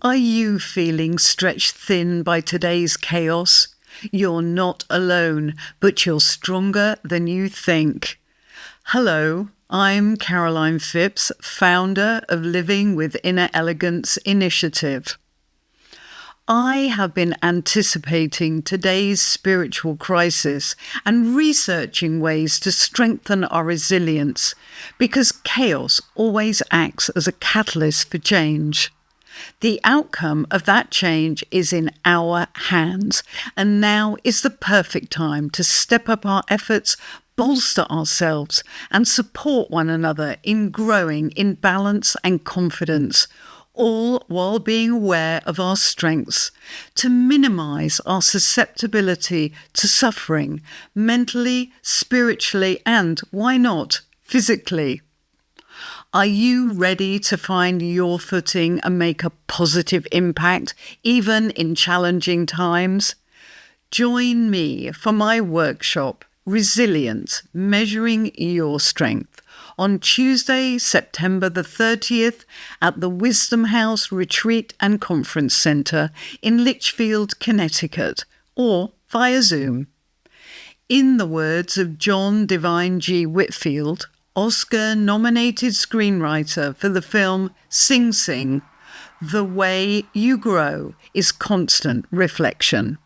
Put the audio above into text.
Are you feeling stretched thin by today's chaos? You're not alone, but you're stronger than you think. Hello, I'm Caroline Phipps, founder of Living with Inner Elegance Initiative. I have been anticipating today's spiritual crisis and researching ways to strengthen our resilience, because chaos always acts as a catalyst for change. The outcome of that change is in our hands, and now is the perfect time to step up our efforts, bolster ourselves, and support one another in growing in balance and confidence, all while being aware of our strengths, to minimise our susceptibility to suffering, mentally, spiritually, and, why not, physically. Are you ready to find your footing and make a positive impact, even in challenging times? Join me for my workshop, Resilience, Measuring Your Strength, on Tuesday, September the 30th at the Wisdom House Retreat and Conference Centre in Litchfield, Connecticut, or via Zoom. In the words of John Divine G. Whitfield, Oscar-nominated screenwriter for the film Sing Sing, the way you grow is constant reflection.